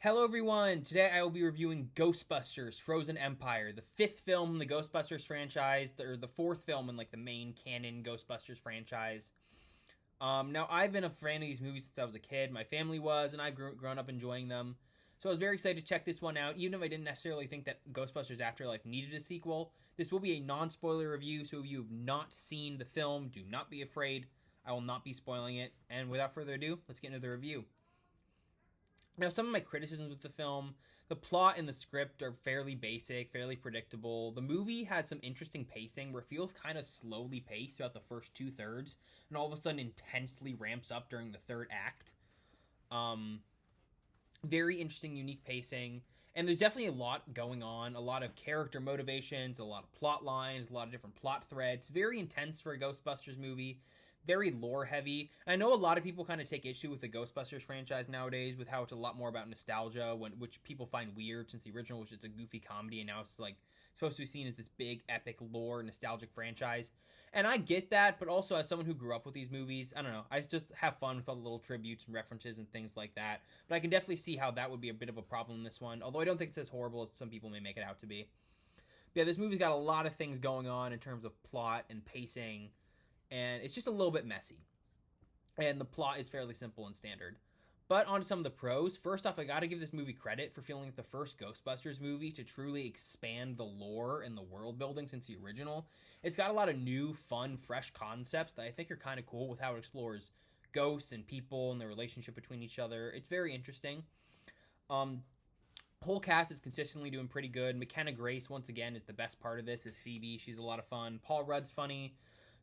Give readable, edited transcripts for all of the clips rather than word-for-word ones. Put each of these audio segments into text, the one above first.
Hello everyone! Today I will be reviewing Ghostbusters Frozen Empire, the fifth film in the Ghostbusters franchise, or the fourth film in like the main canon Ghostbusters franchise. Now I've been a fan of these movies since I was a kid. My family was, and I've grown up enjoying them. So I was very excited to check this one out, even if I didn't necessarily think that Ghostbusters Afterlife needed a sequel. This will be a non-spoiler review, so if you have not seen the film, do not be afraid. I will not be spoiling it. And without further ado, let's get into the review. Now, some of my criticisms with the film, the plot and the script are fairly basic, fairly predictable. The movie has some interesting pacing where it feels kind of slowly paced throughout the first two-thirds, and all of a sudden intensely ramps up during the third act. Very interesting, unique pacing, and there's definitely a lot going on, a lot of character motivations, a lot of plot lines, a lot of different plot threads. Very intense for a Ghostbusters movie. Very lore heavy. I know a lot of people kind of take issue with the Ghostbusters franchise nowadays with how it's a lot more about nostalgia, which people find weird since the original was just a goofy comedy and now it's like supposed to be seen as this big epic lore nostalgic franchise. And I get that, but also as someone who grew up with these movies, I don't know, I just have fun with all the little tributes and references and things like that. But I can definitely see how that would be a bit of a problem in this one, although I don't think it's as horrible as some people may make it out to be. But yeah, this movie's got a lot of things going on in terms of plot and pacing, and it's just a little bit messy. And the plot is fairly simple and standard. But on to some of the pros. First off, I gotta give this movie credit for feeling like the first Ghostbusters movie to truly expand the lore and the world building since the original. It's got a lot of new, fun, fresh concepts that I think are kind of cool with how it explores ghosts and people and the relationship between each other. It's very interesting. Whole cast is consistently doing pretty good. McKenna Grace, once again, is the best part of this, is Phoebe. She's a lot of fun. Paul Rudd's funny.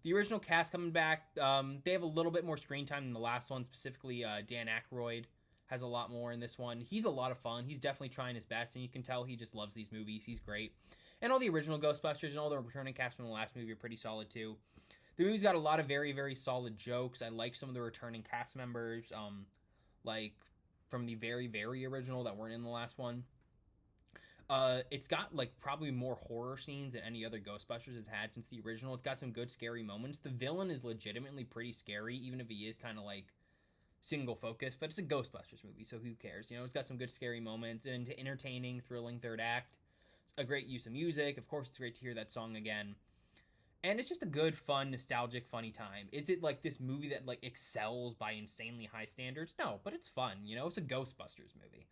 The original cast coming back, they have a little bit more screen time than the last one. Specifically, Dan Aykroyd has a lot more in this one. He's a lot of fun. He's definitely trying his best, and you can tell he just loves these movies. He's great. And all the original Ghostbusters and all the returning cast from the last movie are pretty solid, too. The movie's got a lot of very, very solid jokes. I like some of the returning cast members, like from the very, very original that weren't in the last one. It's got like probably more horror scenes than any other Ghostbusters has had since the original. It's got some good scary moments. The villain is legitimately pretty scary, even if he is kind of like single focus, but it's a Ghostbusters movie, so who cares? You know, it's got some good scary moments and entertaining, thrilling third act. It's a great use of music. Of course, it's great to hear that song again. And it's just a good, fun, nostalgic, funny time. Is it like this movie that like excels by insanely high standards? No, but it's fun. You know, it's a Ghostbusters movie.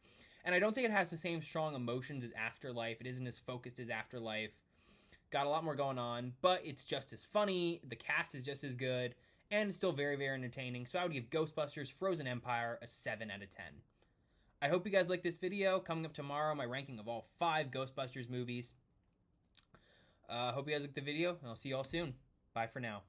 And I don't think it has the same strong emotions as Afterlife. It isn't as focused as Afterlife. Got a lot more going on, but it's just as funny. The cast is just as good, and it's still very, very entertaining. So I would give Ghostbusters Frozen Empire a 7 out of 10. I hope you guys like this video. Coming up tomorrow, my ranking of all 5 Ghostbusters movies. Hope you guys like the video, and I'll see you all soon. Bye for now.